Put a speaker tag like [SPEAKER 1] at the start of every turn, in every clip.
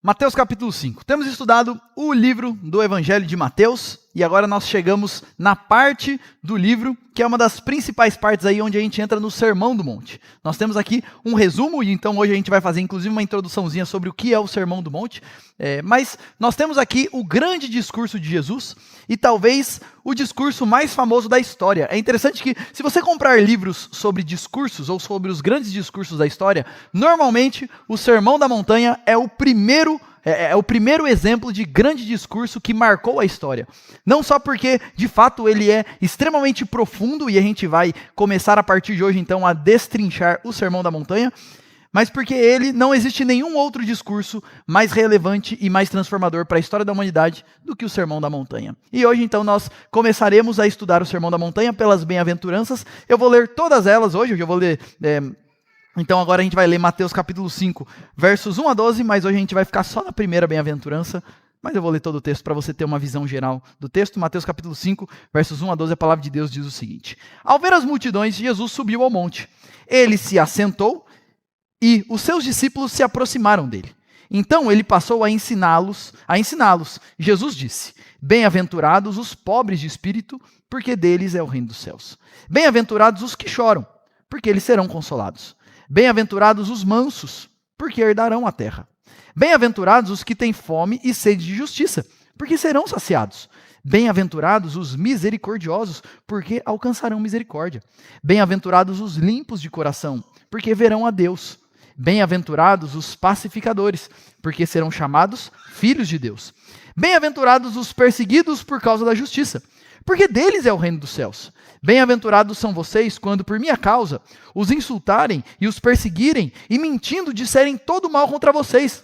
[SPEAKER 1] Mateus capítulo 5. Temos estudado o livro do Evangelho de Mateus e agora nós chegamos na parte do livro que é uma das principais partes aí onde a gente entra no Sermão do Monte. Nós temos aqui um resumo e então hoje a gente vai fazer inclusive uma introduçãozinha sobre o que é o Sermão do Monte. Mas nós temos aqui o grande discurso de Jesus e talvez o discurso mais famoso da história. É interessante que se você comprar livros sobre discursos ou sobre os grandes discursos da história, normalmente o Sermão da Montanha é o primeiro exemplo de grande discurso que marcou a história. Não só porque, de fato, ele é extremamente profundo e a gente vai começar a partir de hoje, então, a destrinchar o Sermão da Montanha, mas porque ele não existe nenhum outro discurso mais relevante e mais transformador para a história da humanidade do que o Sermão da Montanha. E hoje, então, nós começaremos a estudar o Sermão da Montanha pelas bem-aventuranças. Eu vou ler todas elas hoje eu vou ler... Então agora a gente vai ler Mateus capítulo 5, versos 1 a 12, mas hoje a gente vai ficar só na primeira bem-aventurança, mas eu vou ler todo o texto para você ter uma visão geral do texto. Mateus capítulo 5, versos 1 a 12, a palavra de Deus diz o seguinte: Ao ver as multidões, Jesus subiu ao monte. Ele se assentou e os seus discípulos se aproximaram dele. Então ele passou a ensiná-los. Jesus disse: Bem-aventurados os pobres de espírito, porque deles é o reino dos céus. Bem-aventurados os que choram, porque eles serão consolados. Bem-aventurados os mansos, porque herdarão a terra. Bem-aventurados os que têm fome e sede de justiça, porque serão saciados. Bem-aventurados os misericordiosos, porque alcançarão misericórdia. Bem-aventurados os limpos de coração, porque verão a Deus. Bem-aventurados os pacificadores, porque serão chamados filhos de Deus. Bem-aventurados os perseguidos por causa da justiça, porque deles é o reino dos céus. Bem-aventurados são vocês quando, por minha causa, os insultarem e os perseguirem e mentindo disserem todo mal contra vocês.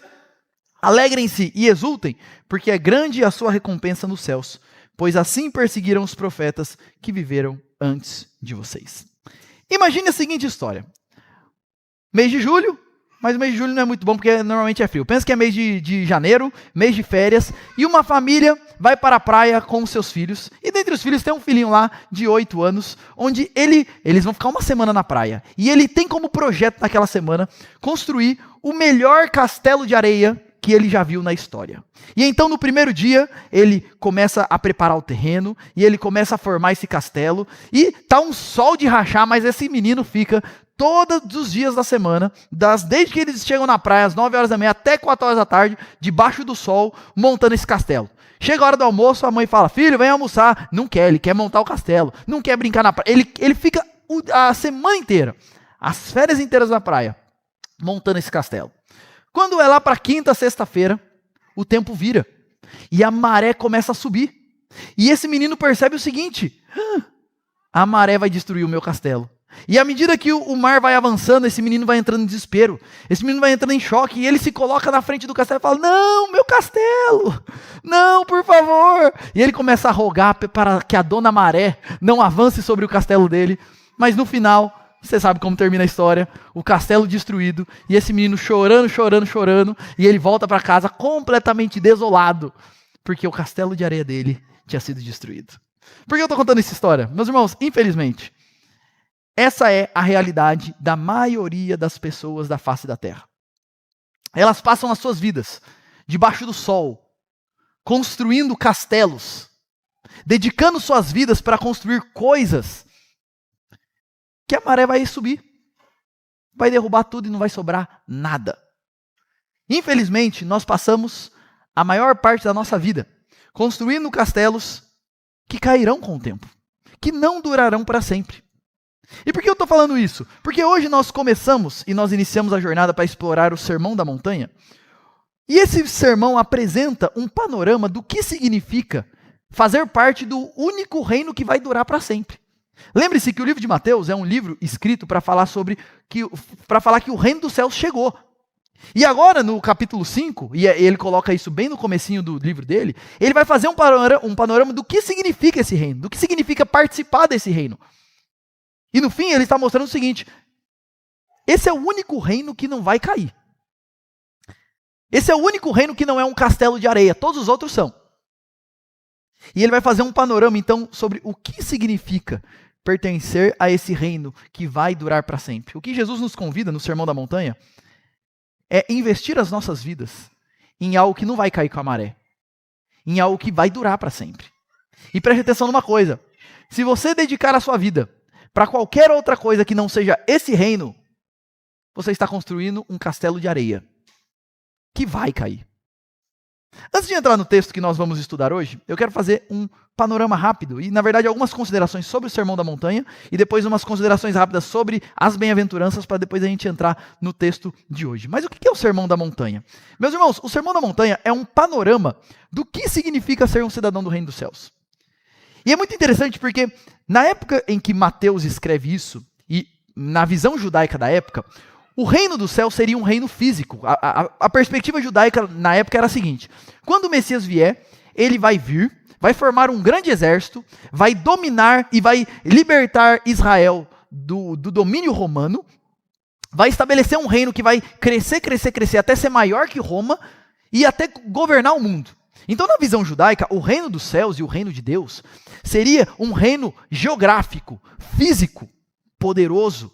[SPEAKER 1] Alegrem-se e exultem, porque é grande a sua recompensa nos céus, pois assim perseguiram os profetas que viveram antes de vocês. Imagine a seguinte história. Mês de julho, mas o mês de julho não é muito bom porque normalmente é frio. Pensa que é mês de janeiro, mês de férias, e uma família vai para a praia com os seus filhos, e dentre os filhos tem um filhinho lá de 8 anos, onde eles vão ficar uma semana na praia, e ele tem como projeto naquela semana construir o melhor castelo de areia que ele já viu na história. E então no primeiro dia, ele começa a preparar o terreno, e ele começa a formar esse castelo, e tá um sol de rachar, mas esse menino fica todos os dias da semana, desde que eles chegam na praia, às 9 horas da manhã até 4 horas da tarde, debaixo do sol, montando esse castelo. Chega a hora do almoço, a mãe fala: filho, vem almoçar. Não quer, ele quer montar o castelo, não quer brincar na praia. Ele fica a semana inteira, as férias inteiras na praia, montando esse castelo. Quando é lá para quinta, sexta-feira, o tempo vira e a maré começa a subir. E esse menino percebe o seguinte: a maré vai destruir o meu castelo. E à medida que o mar vai avançando, esse menino vai entrando em desespero, esse menino vai entrando em choque, e ele se coloca na frente do castelo e fala: não, meu castelo, não, por favor. E ele começa a rogar para que a dona maré não avance sobre o castelo dele, mas no final, você sabe como termina a história, o castelo destruído, e esse menino chorando, e ele volta para casa completamente desolado, porque o castelo de areia dele tinha sido destruído. Por que eu estou contando essa história? Meus irmãos, infelizmente, essa é a realidade da maioria das pessoas da face da terra. Elas passam as suas vidas debaixo do sol, construindo castelos, dedicando suas vidas para construir coisas que a maré vai subir, vai derrubar tudo e não vai sobrar nada. Infelizmente, nós passamos a maior parte da nossa vida construindo castelos que cairão com o tempo, que não durarão para sempre. E por que eu estou falando isso? Porque hoje nós começamos e nós iniciamos a jornada para explorar o Sermão da Montanha. E esse sermão apresenta um panorama do que significa fazer parte do único reino que vai durar para sempre. Lembre-se que o livro de Mateus é um livro escrito para falar que o reino dos céus chegou. E agora no capítulo 5, e ele coloca isso bem no comecinho do livro dele, ele vai fazer um panorama do que significa esse reino, do que significa participar desse reino. E no fim ele está mostrando o seguinte: esse é o único reino que não vai cair. Esse é o único reino que não é um castelo de areia, todos os outros são. E ele vai fazer um panorama então sobre o que significa pertencer a esse reino que vai durar para sempre. O que Jesus nos convida no Sermão da Montanha é investir as nossas vidas em algo que não vai cair com a maré, em algo que vai durar para sempre. E preste atenção numa coisa, se você dedicar a sua vida para qualquer outra coisa que não seja esse reino, você está construindo um castelo de areia, que vai cair. Antes de entrar no texto que nós vamos estudar hoje, eu quero fazer um panorama rápido e, na verdade, algumas considerações sobre o Sermão da Montanha e depois umas considerações rápidas sobre as bem-aventuranças para depois a gente entrar no texto de hoje. Mas o que é o Sermão da Montanha? Meus irmãos, o Sermão da Montanha é um panorama do que significa ser um cidadão do Reino dos Céus. E é muito interessante porque na época em que Mateus escreve isso, e na visão judaica da época, o reino do céu seria um reino físico. A perspectiva judaica na época era a seguinte: quando o Messias vier, ele vai vir, vai formar um grande exército, vai dominar e vai libertar Israel do domínio romano, vai estabelecer um reino que vai crescer, crescer, crescer, até ser maior que Roma e até governar o mundo. Então, na visão judaica, o reino dos céus e o reino de Deus seria um reino geográfico, físico, poderoso.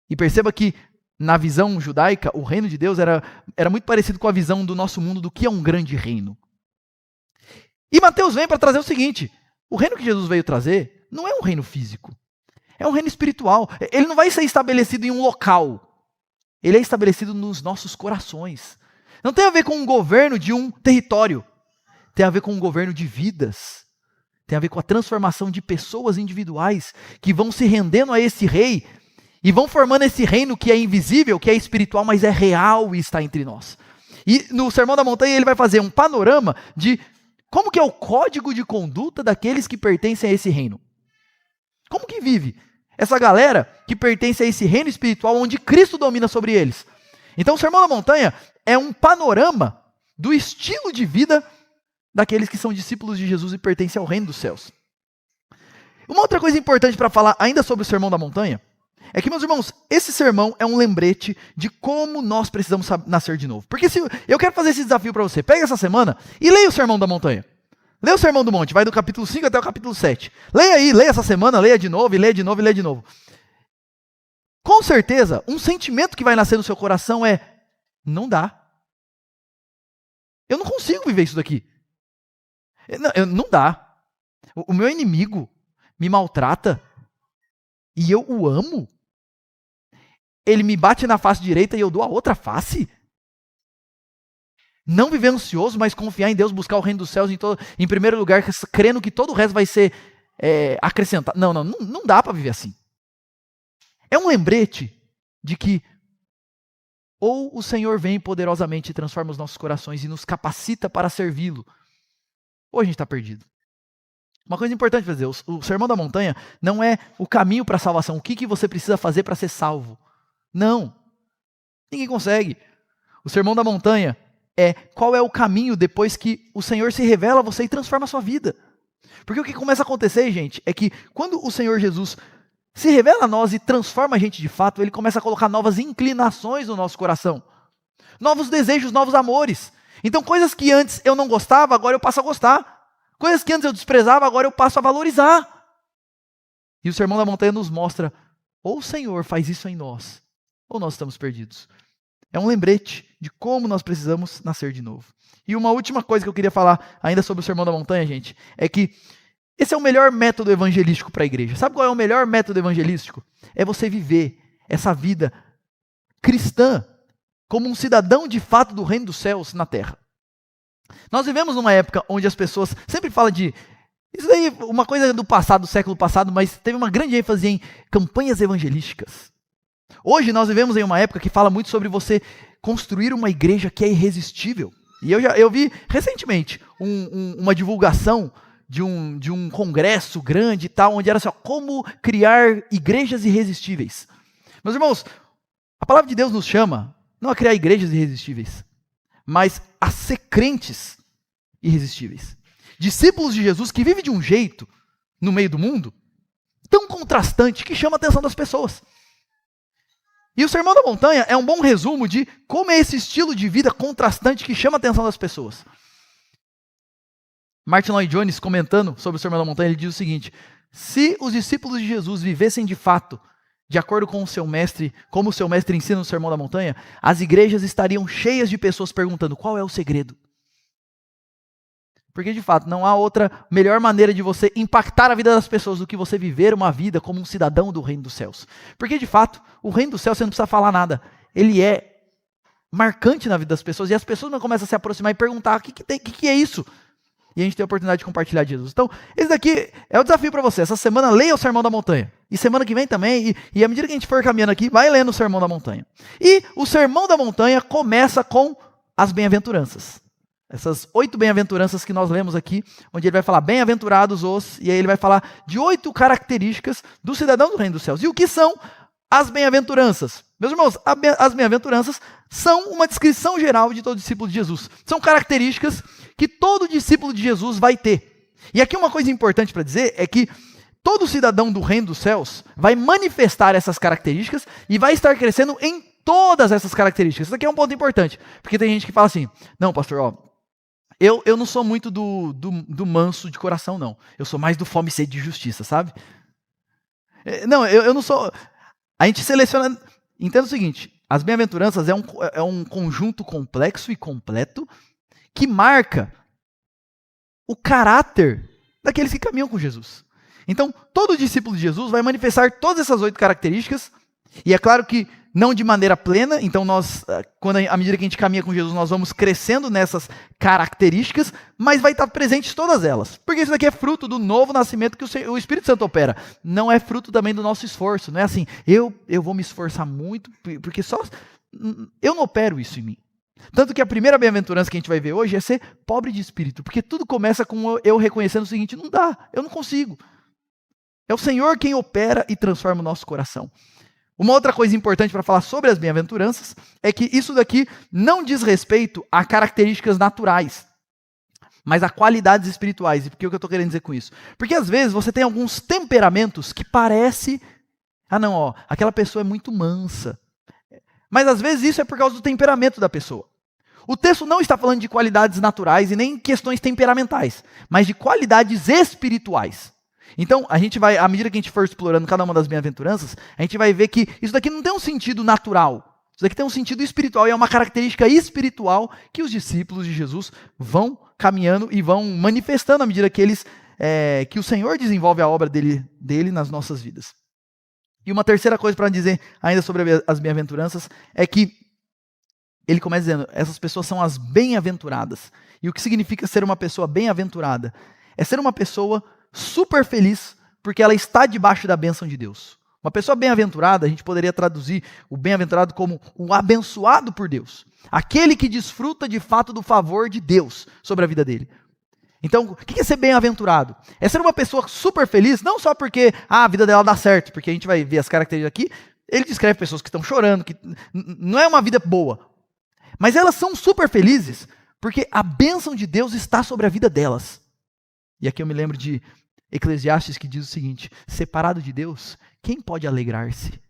[SPEAKER 1] E perceba que na visão judaica, o reino de Deus era muito parecido com a visão do nosso mundo do que é um grande reino. E Mateus vem para trazer o seguinte: o reino que Jesus veio trazer não é um reino físico, é um reino espiritual. Ele não vai ser estabelecido em um local, ele é estabelecido nos nossos corações. Não tem a ver com um governo de um território, tem a ver com um governo de vidas, tem a ver com a transformação de pessoas individuais que vão se rendendo a esse rei e vão formando esse reino que é invisível, que é espiritual, mas é real e está entre nós. E no Sermão da Montanha ele vai fazer um panorama de como que é o código de conduta daqueles que pertencem a esse reino. Como que vive essa galera que pertence a esse reino espiritual onde Cristo domina sobre eles? Então o Sermão da Montanha é um panorama do estilo de vida daqueles que são discípulos de Jesus e pertencem ao reino dos céus. Uma outra coisa importante para falar ainda sobre o Sermão da Montanha é que, meus irmãos, esse sermão é um lembrete de como nós precisamos nascer de novo. Porque se eu quero fazer esse desafio para você, pega essa semana e leia o Sermão da Montanha. Leia o Sermão do Monte, vai do capítulo 5 até o capítulo 7. Leia aí, leia essa semana, leia de novo, e leia de novo, e leia de novo. Com certeza, um sentimento que vai nascer no seu coração é: não dá. Eu não consigo viver isso daqui. Não dá. O meu inimigo me maltrata e eu o amo. Ele me bate na face direita e eu dou a outra face. Não viver ansioso, mas confiar em Deus, buscar o reino dos céus em primeiro lugar, crendo que todo o resto vai ser acrescentado. Não dá para viver assim. É um lembrete de que ou o Senhor vem poderosamente e transforma os nossos corações e nos capacita para servi-lo, ou a gente está perdido. Uma coisa importante para dizer, o Sermão da Montanha não é o caminho para a salvação. O que você precisa fazer para ser salvo? Não. Ninguém consegue. O Sermão da Montanha é qual é o caminho depois que o Senhor se revela a você e transforma a sua vida. Porque o que começa a acontecer, gente, é que quando o Senhor Jesus se revela a nós e transforma a gente de fato, ele começa a colocar novas inclinações no nosso coração. Novos desejos, novos amores. Então coisas que antes eu não gostava, agora eu passo a gostar. Coisas que antes eu desprezava, agora eu passo a valorizar. E o Sermão da Montanha nos mostra, ou o Senhor faz isso em nós, ou nós estamos perdidos. É um lembrete de como nós precisamos nascer de novo. E uma última coisa que eu queria falar ainda sobre o Sermão da Montanha, gente, é que esse é o melhor método evangelístico para a igreja. Sabe qual é o melhor método evangelístico? É você viver essa vida cristã como um cidadão de fato do reino dos céus na terra. Nós vivemos numa época onde as pessoas sempre falam de... Isso daí é uma coisa do passado, do século passado, mas teve uma grande ênfase em campanhas evangelísticas. Hoje nós vivemos em uma época que fala muito sobre você construir uma igreja que é irresistível. E eu vi recentemente uma divulgação de um congresso grande e tal, onde era assim, como criar igrejas irresistíveis. Meus irmãos, a palavra de Deus nos chama não a criar igrejas irresistíveis, mas a ser crentes irresistíveis. Discípulos de Jesus que vivem de um jeito no meio do mundo tão contrastante que chama a atenção das pessoas. E o Sermão da Montanha é um bom resumo de como é esse estilo de vida contrastante que chama a atenção das pessoas. Martin Lloyd-Jones, comentando sobre o Sermão da Montanha, ele diz o seguinte: se os discípulos de Jesus vivessem de fato de acordo com o seu mestre, como o seu mestre ensina no Sermão da Montanha, as igrejas estariam cheias de pessoas perguntando qual é o segredo. Porque, de fato, não há outra melhor maneira de você impactar a vida das pessoas do que você viver uma vida como um cidadão do reino dos céus. Porque, de fato, o reino dos céus você não precisa falar nada. Ele é marcante na vida das pessoas e as pessoas não começam a se aproximar e perguntar o que é isso? E a gente tem a oportunidade de compartilhar de Jesus. Então, esse daqui é o desafio para você. Essa semana, leia o Sermão da Montanha. E semana que vem também. E à medida que a gente for caminhando aqui, vai lendo o Sermão da Montanha. E o Sermão da Montanha começa com as bem-aventuranças. Essas 8 bem-aventuranças que nós lemos aqui, onde ele vai falar bem-aventurados os, e aí ele vai falar de 8 características do cidadão do reino dos céus. E o que são as bem-aventuranças? Meus irmãos, as bem-aventuranças são uma descrição geral de todo discípulo de Jesus. São características que todo discípulo de Jesus vai ter. E aqui uma coisa importante para dizer é que todo cidadão do reino dos céus vai manifestar essas características e vai estar crescendo em todas essas características. Isso aqui é um ponto importante, porque tem gente que fala assim, não, pastor, eu não sou muito do manso de coração, não. Eu sou mais do fome e sede de justiça, sabe? Não, eu não sou... A gente seleciona... Entenda o seguinte, as bem-aventuranças é um conjunto complexo e completo que marca o caráter daqueles que caminham com Jesus. Então, todo discípulo de Jesus vai manifestar todas essas 8 características, e é claro que não de maneira plena, então nós, à medida que a gente caminha com Jesus, nós vamos crescendo nessas características, mas vai estar presentes todas elas. Porque isso daqui é fruto do novo nascimento que o Espírito Santo opera. Não é fruto também do nosso esforço. Não é assim, eu vou me esforçar muito, porque só eu não opero isso em mim. Tanto que a primeira bem-aventurança que a gente vai ver hoje é ser pobre de espírito. Porque tudo começa com eu reconhecendo o seguinte, não dá, eu não consigo. É o Senhor quem opera e transforma o nosso coração. Uma outra coisa importante para falar sobre as bem-aventuranças é que isso daqui não diz respeito a características naturais, mas a qualidades espirituais. E por que eu estou querendo dizer com isso? Porque às vezes você tem alguns temperamentos que parece... aquela pessoa é muito mansa. Mas às vezes isso é por causa do temperamento da pessoa. O texto não está falando de qualidades naturais e nem questões temperamentais, mas de qualidades espirituais. Então, a gente vai, à medida que a gente for explorando cada uma das bem-aventuranças, a gente vai ver que isso daqui não tem um sentido natural. Isso daqui tem um sentido espiritual e é uma característica espiritual que os discípulos de Jesus vão caminhando e vão manifestando à medida que que o Senhor desenvolve a obra dele nas nossas vidas. E uma terceira coisa para dizer ainda sobre as bem-aventuranças é que ele começa dizendo, essas pessoas são as bem-aventuradas. E o que significa ser uma pessoa bem-aventurada? É ser uma pessoa super feliz, porque ela está debaixo da bênção de Deus. Uma pessoa bem-aventurada, a gente poderia traduzir o bem-aventurado como o abençoado por Deus. Aquele que desfruta de fato do favor de Deus sobre a vida dele. Então, o que é ser bem-aventurado? É ser uma pessoa super feliz, não só porque a vida dela dá certo, porque a gente vai ver as características aqui, ele descreve pessoas que estão chorando, que não é uma vida boa. Mas elas são super felizes, porque a bênção de Deus está sobre a vida delas. E aqui eu me lembro de Eclesiastes que diz o seguinte, separado de Deus, quem pode alegrar-se?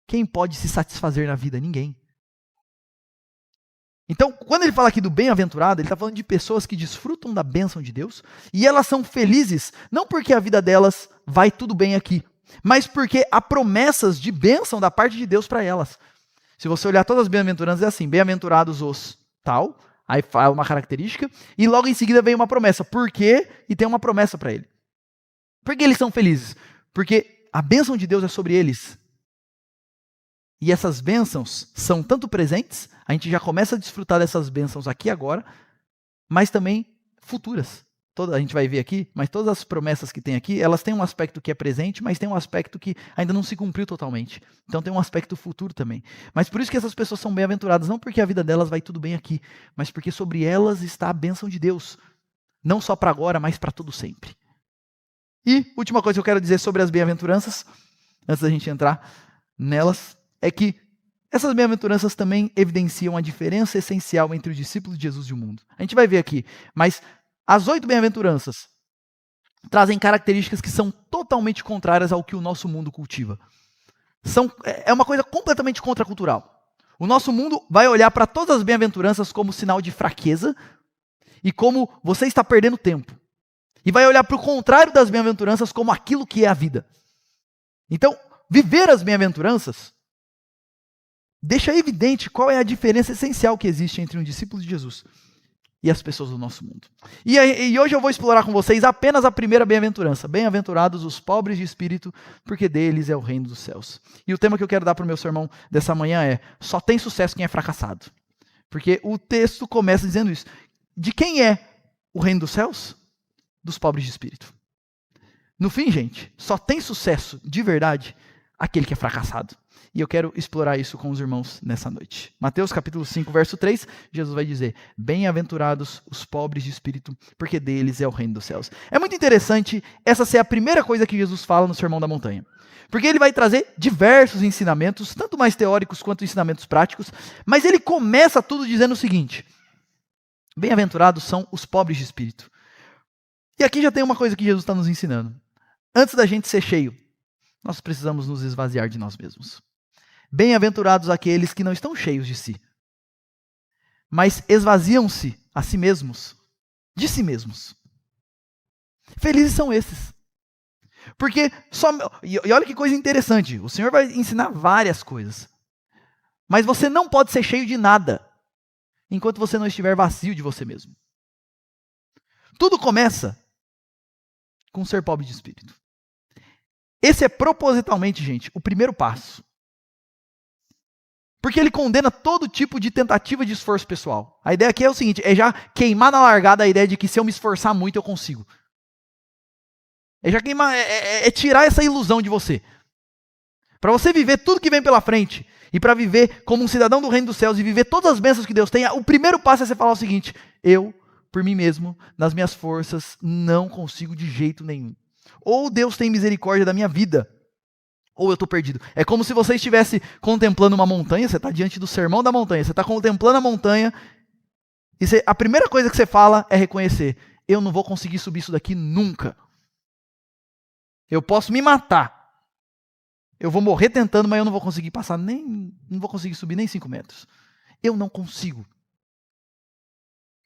[SPEAKER 1] Quem pode se satisfazer na vida? Ninguém. Então, quando ele fala aqui do bem-aventurado, ele está falando de pessoas que desfrutam da bênção de Deus, e elas são felizes, não porque a vida delas vai tudo bem aqui, mas porque há promessas de bênção da parte de Deus para elas. Se você olhar todas as bem-aventuranças, é assim, bem-aventurados os tal... Aí fala uma característica, e logo em seguida vem uma promessa. Por quê? E tem uma promessa para ele. Por que eles são felizes? Porque a bênção de Deus é sobre eles. E essas bênçãos são tanto presentes, a gente já começa a desfrutar dessas bênçãos aqui agora, mas também futuras. A gente vai ver aqui, mas todas as promessas que tem aqui, elas têm um aspecto que é presente, mas tem um aspecto que ainda não se cumpriu totalmente. Então tem um aspecto futuro também. Mas por isso que essas pessoas são bem-aventuradas, não porque a vida delas vai tudo bem aqui, mas porque sobre elas está a bênção de Deus. Não só para agora, mas para todo sempre. E última coisa que eu quero dizer sobre as bem-aventuranças, antes da gente entrar nelas, é que essas bem-aventuranças também evidenciam a diferença essencial entre os discípulos de Jesus e o mundo. A gente vai ver aqui, mas... As 8 bem-aventuranças trazem características que são totalmente contrárias ao que o nosso mundo cultiva. É uma coisa completamente contracultural. O nosso mundo vai olhar para todas as bem-aventuranças como sinal de fraqueza e como você está perdendo tempo. E vai olhar para o contrário das bem-aventuranças como aquilo que é a vida. Então, viver as bem-aventuranças deixa evidente qual é a diferença essencial que existe entre um discípulo de Jesus e as pessoas do nosso mundo. E hoje eu vou explorar com vocês apenas a primeira bem-aventurança. Bem-aventurados os pobres de espírito, porque deles é o reino dos céus. E o tema que eu quero dar para o meu sermão dessa manhã é: só tem sucesso quem é fracassado. Porque o texto começa dizendo isso. De quem é o reino dos céus? Dos pobres de espírito. No fim, gente, só tem sucesso de verdade aquele que é fracassado. E eu quero explorar isso com os irmãos nessa noite. Mateus capítulo 5, verso 3, Jesus vai dizer: bem-aventurados os pobres de espírito, porque deles é o reino dos céus. É muito interessante essa ser a primeira coisa que Jesus fala no Sermão da Montanha. Porque ele vai trazer diversos ensinamentos, tanto mais teóricos quanto ensinamentos práticos, mas ele começa tudo dizendo o seguinte: bem-aventurados são os pobres de espírito. E aqui já tem uma coisa que Jesus está nos ensinando. Antes da gente ser cheio, nós precisamos nos esvaziar de nós mesmos. Bem-aventurados aqueles que não estão cheios de si, mas esvaziam-se a si mesmos, de si mesmos. Felizes são esses. Porque, e olha que coisa interessante, o Senhor vai ensinar várias coisas, mas você não pode ser cheio de nada, enquanto você não estiver vazio de você mesmo. Tudo começa com ser pobre de espírito. Esse é propositalmente, gente, o primeiro passo. Porque ele condena todo tipo de tentativa de esforço pessoal. A ideia aqui é o seguinte, é já queimar na largada a ideia de que se eu me esforçar muito eu consigo. É já queimar, é tirar essa ilusão de você. Para você viver tudo que vem pela frente, e para viver como um cidadão do reino dos céus, e viver todas as bênçãos que Deus tem, o primeiro passo é você falar o seguinte: eu, por mim mesmo, nas minhas forças, não consigo de jeito nenhum. Ou Deus tem misericórdia da minha vida, ou eu estou perdido. É como se você estivesse contemplando uma montanha, você está diante do sermão da montanha, você está contemplando a montanha, e a primeira coisa que você fala é reconhecer: eu não vou conseguir subir isso daqui nunca. Eu posso me matar, eu vou morrer tentando, mas eu não vou conseguir passar não vou conseguir subir nem 5 metros. Eu não consigo.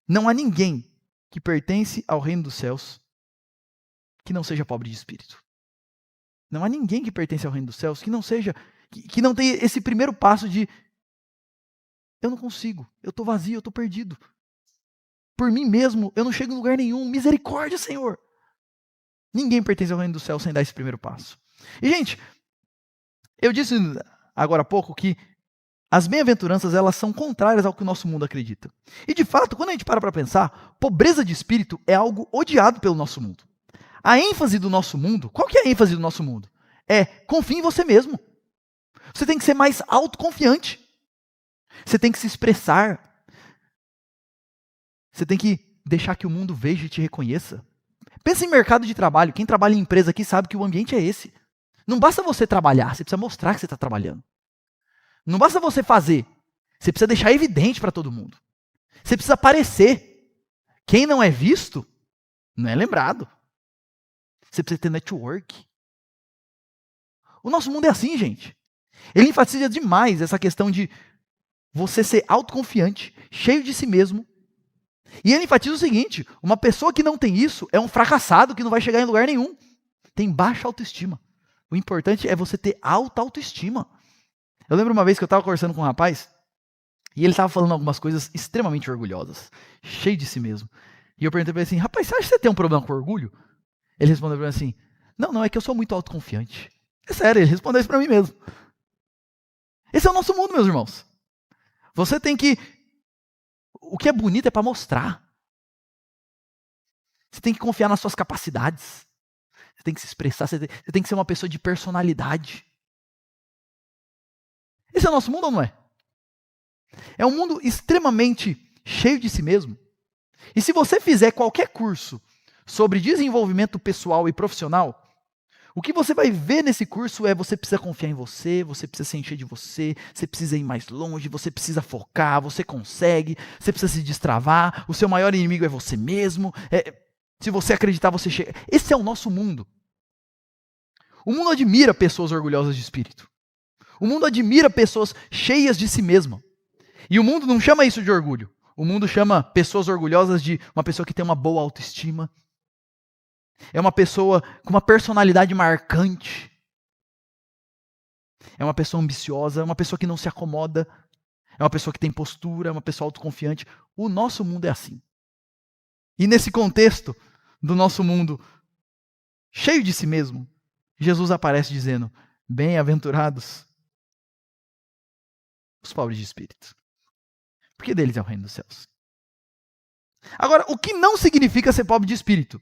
[SPEAKER 1] Não há ninguém que pertence ao reino dos céus que não seja pobre de espírito. Não há ninguém que pertence ao reino dos céus que não seja, que não tenha esse primeiro passo de: eu não consigo, eu estou vazio, eu estou perdido. Por mim mesmo, eu não chego em lugar nenhum. Misericórdia, Senhor. Ninguém pertence ao reino dos céus sem dar esse primeiro passo. E, gente, eu disse agora há pouco que as bem-aventuranças, elas são contrárias ao que o nosso mundo acredita. E, de fato, quando a gente para pensar, pobreza de espírito é algo odiado pelo nosso mundo. A ênfase do nosso mundo, qual que é a ênfase do nosso mundo? É: confie em você mesmo. Você tem que ser mais autoconfiante. Você tem que se expressar. Você tem que deixar que o mundo veja e te reconheça. Pensa em mercado de trabalho. Quem trabalha em empresa aqui sabe que o ambiente é esse. Não basta você trabalhar, você precisa mostrar que você está trabalhando. Não basta você fazer, você precisa deixar evidente para todo mundo. Você precisa aparecer. Quem não é visto, não é lembrado. Você precisa ter network. O nosso mundo é assim, gente. Ele enfatiza demais essa questão de você ser autoconfiante, cheio de si mesmo. E ele enfatiza o seguinte: uma pessoa que não tem isso é um fracassado que não vai chegar em lugar nenhum. Tem baixa autoestima. O importante é você ter alta autoestima. Eu lembro uma vez que eu estava conversando com um rapaz, e ele estava falando algumas coisas extremamente orgulhosas, cheio de si mesmo. E eu perguntei para ele assim: rapaz, você acha que você tem um problema com orgulho? Ele respondeu para mim assim: não, é que eu sou muito autoconfiante. É sério, ele respondeu isso para mim mesmo. Esse é o nosso mundo, meus irmãos. Você tem que... O que é bonito é para mostrar. Você tem que confiar nas suas capacidades. Você tem que se expressar, você tem que ser uma pessoa de personalidade. Esse é o nosso mundo ou não é? É um mundo extremamente cheio de si mesmo. E se você fizer qualquer curso sobre desenvolvimento pessoal e profissional, o que você vai ver nesse curso é: você precisa confiar em você, você precisa se encher de você precisa ir mais longe, você precisa focar, você consegue, você precisa se destravar, o seu maior inimigo é você mesmo, se você acreditar, você chega. Esse é o nosso mundo. O mundo admira pessoas orgulhosas de espírito. O mundo admira pessoas cheias de si mesma. E o mundo não chama isso de orgulho. O mundo chama pessoas orgulhosas de uma pessoa que tem uma boa autoestima. É uma pessoa com uma personalidade marcante. É uma pessoa ambiciosa, é uma pessoa que não se acomoda, é uma pessoa que tem postura, é uma pessoa autoconfiante. O nosso mundo é assim. E nesse contexto do nosso mundo cheio de si mesmo, Jesus aparece dizendo: bem-aventurados os pobres de espírito, porque deles é o reino dos céus. Agora, o que não significa ser pobre de espírito?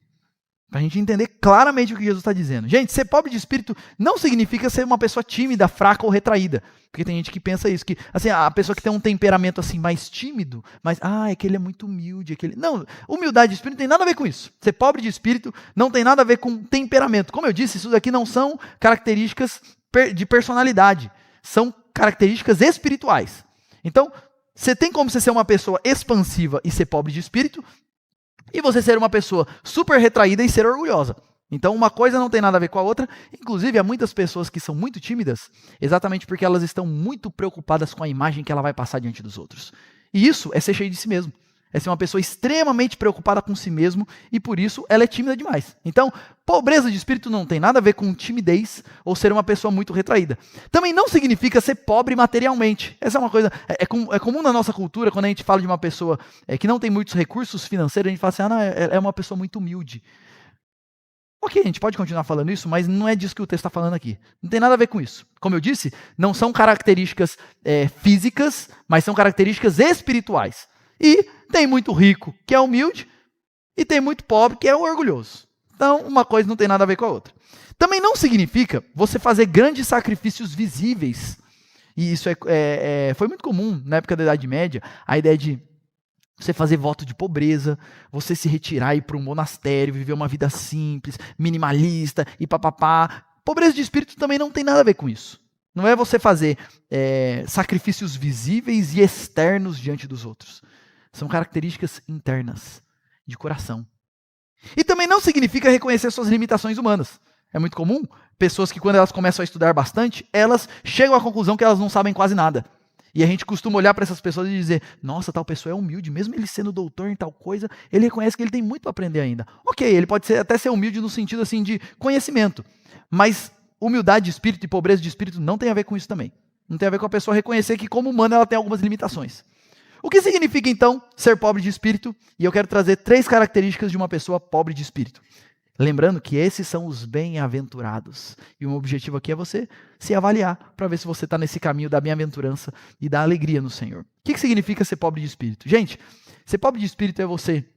[SPEAKER 1] Para a gente entender claramente o que Jesus está dizendo. Gente, ser pobre de espírito não significa ser uma pessoa tímida, fraca ou retraída. Porque tem gente que pensa isso, que assim, a pessoa que tem um temperamento assim mais tímido, mas é que ele é muito humilde. Não, humildade de espírito não tem nada a ver com isso. Ser pobre de espírito não tem nada a ver com temperamento. Como eu disse, isso daqui não são características de personalidade. São características espirituais. Então, você tem como você ser uma pessoa expansiva e ser pobre de espírito, e você ser uma pessoa super retraída e ser orgulhosa. Então, uma coisa não tem nada a ver com a outra. Inclusive, há muitas pessoas que são muito tímidas, exatamente porque elas estão muito preocupadas com a imagem que ela vai passar diante dos outros. E isso é ser cheio de si mesmo. É ser uma pessoa extremamente preocupada com si mesmo, e por isso ela é tímida demais. Então, pobreza de espírito não tem nada a ver com timidez ou ser uma pessoa muito retraída. Também não significa ser pobre materialmente. Essa é uma coisa, é comum na nossa cultura, quando a gente fala de uma pessoa que não tem muitos recursos financeiros, a gente fala assim, não, é uma pessoa muito humilde. Ok, a gente pode continuar falando isso, mas não é disso que o texto está falando aqui. Não tem nada a ver com isso. Como eu disse, não são características físicas, mas são características espirituais. E tem muito rico, que é humilde, e tem muito pobre, que é orgulhoso. Então, uma coisa não tem nada a ver com a outra. Também não significa você fazer grandes sacrifícios visíveis. E isso foi muito comum na época da Idade Média, a ideia de você fazer voto de pobreza, você se retirar e ir para um monastério, viver uma vida simples, minimalista e papapá. Pobreza de espírito também não tem nada a ver com isso. Não é você fazer sacrifícios visíveis e externos diante dos outros. São características internas, de coração. E também não significa reconhecer suas limitações humanas. É muito comum pessoas que, quando elas começam a estudar bastante, elas chegam à conclusão que elas não sabem quase nada. E a gente costuma olhar para essas pessoas e dizer, nossa, tal pessoa é humilde, mesmo ele sendo doutor em tal coisa, ele reconhece que ele tem muito para aprender ainda. Ok, ele pode até ser humilde no sentido assim de conhecimento, mas humildade de espírito e pobreza de espírito não tem a ver com isso também. Não tem a ver com a pessoa reconhecer que, como humana, ela tem algumas limitações. O que significa, então, ser pobre de espírito? E eu quero trazer 3 características de uma pessoa pobre de espírito. Lembrando que esses são os bem-aventurados. E o meu objetivo aqui é você se avaliar para ver se você está nesse caminho da bem-aventurança e da alegria no Senhor. O que significa ser pobre de espírito? Gente, ser pobre de espírito é você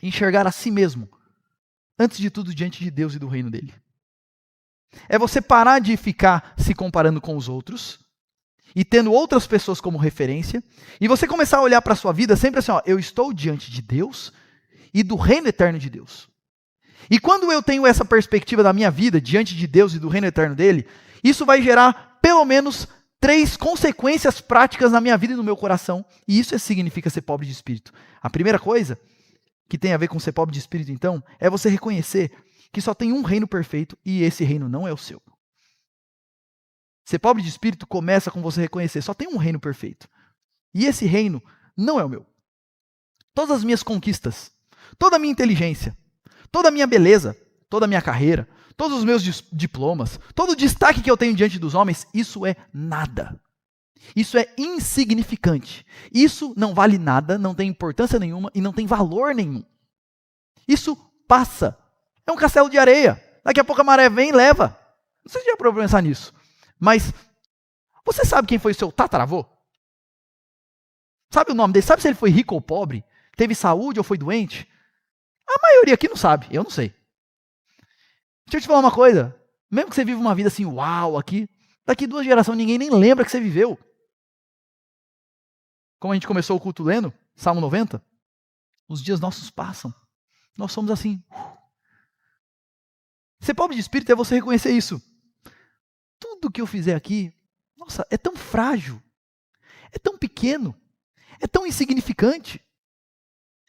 [SPEAKER 1] enxergar a si mesmo, antes de tudo, diante de Deus e do reino dele. É você parar de ficar se comparando com os outros e tendo outras pessoas como referência, e você começar a olhar para a sua vida sempre assim, eu estou diante de Deus e do reino eterno de Deus. E quando eu tenho essa perspectiva da minha vida diante de Deus e do reino eterno dele, isso vai gerar pelo menos 3 consequências práticas na minha vida e no meu coração, e isso significa ser pobre de espírito. A primeira coisa, que tem a ver com ser pobre de espírito então, é você reconhecer que só tem um reino perfeito e esse reino não é o seu. Ser pobre de espírito começa com você reconhecer, só tem um reino perfeito. E esse reino não é o meu. Todas as minhas conquistas, toda a minha inteligência, toda a minha beleza, toda a minha carreira, todos os meus diplomas, todo o destaque que eu tenho diante dos homens, isso é nada. Isso é insignificante. Isso não vale nada, não tem importância nenhuma e não tem valor nenhum. Isso passa. É um castelo de areia. Daqui a pouco a maré vem e leva. Não sei se já parou para pensar nisso. Mas, você sabe quem foi o seu tataravô? Sabe o nome dele? Sabe se ele foi rico ou pobre? Teve saúde ou foi doente? A maioria aqui não sabe, eu não sei. Deixa eu te falar uma coisa. Mesmo que você viva uma vida assim, uau, aqui, daqui 2 gerações ninguém nem lembra que você viveu. Como a gente começou o culto lendo, Salmo 90, os dias nossos passam. Nós somos assim. Ser pobre de espírito é você reconhecer isso. Tudo que eu fizer aqui, nossa, é tão frágil, é tão pequeno, é tão insignificante.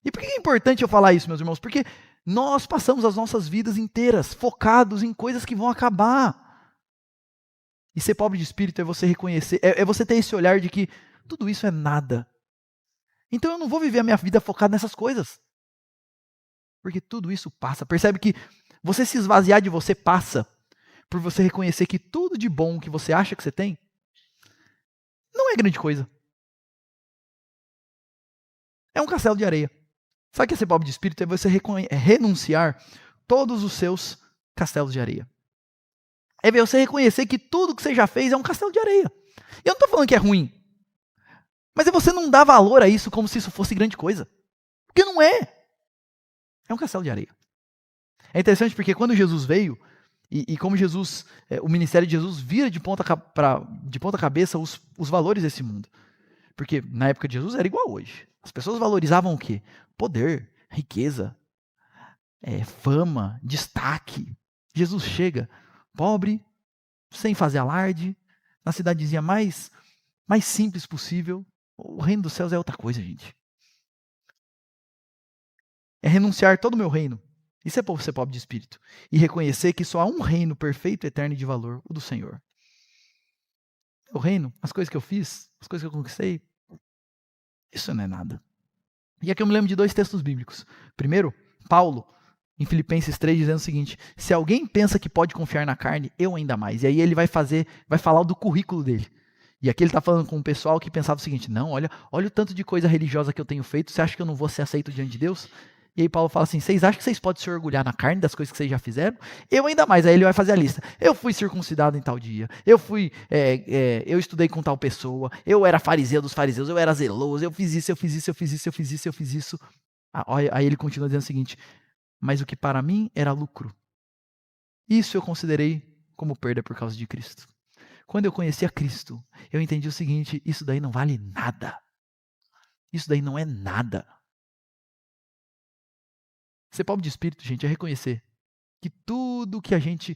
[SPEAKER 1] E por que é importante eu falar isso, meus irmãos? Porque nós passamos as nossas vidas inteiras focados em coisas que vão acabar. E ser pobre de espírito é você reconhecer, é você ter esse olhar de que tudo isso é nada. Então eu não vou viver a minha vida focado nessas coisas. Porque tudo isso passa. Percebe que você se esvaziar de você passa. por você reconhecer que tudo de bom que você acha que você tem, não é grande coisa. É um castelo de areia. Sabe o que é ser pobre de espírito? É você renunciar todos os seus castelos de areia. É você reconhecer que tudo que você já fez é um castelo de areia. E eu não estou falando que é ruim. Mas é você não dar valor a isso como se isso fosse grande coisa. Porque não é. É um castelo de areia. É interessante porque quando Jesus veio, e como Jesus, o ministério de Jesus vira de ponta cabeça os valores desse mundo. Porque na época de Jesus era igual hoje. As pessoas valorizavam o quê? Poder, riqueza, fama, destaque. Jesus chega, pobre, sem fazer alarde, na cidadezinha mais simples possível. O reino dos céus é outra coisa, gente. É renunciar todo o meu reino. Isso é ser pobre de espírito. E reconhecer que só há um reino perfeito, eterno e de valor, o do Senhor. O reino, as coisas que eu fiz, as coisas que eu conquistei, isso não é nada. E aqui eu me lembro de 2 textos bíblicos. Primeiro, Paulo, em Filipenses 3, dizendo o seguinte: se alguém pensa que pode confiar na carne, eu ainda mais. E aí ele vai falar do currículo dele. E aqui ele está falando com um pessoal que pensava o seguinte: não, olha o tanto de coisa religiosa que eu tenho feito, você acha que eu não vou ser aceito diante de Deus? E aí Paulo fala assim: vocês acham que vocês podem se orgulhar na carne das coisas que vocês já fizeram? Eu ainda mais. Aí ele vai fazer a lista. Eu fui circuncidado em tal dia. Eu estudei com tal pessoa. Eu era fariseu dos fariseus. Eu era zeloso. Eu fiz isso, eu fiz isso, eu fiz isso, eu fiz isso, eu fiz isso. Aí ele continua dizendo o seguinte: mas o que para mim era lucro, isso eu considerei como perda por causa de Cristo. Quando eu conheci a Cristo, eu entendi o seguinte: isso daí não vale nada. Isso daí não é nada. Ser pobre de espírito, gente, é reconhecer que tudo que a gente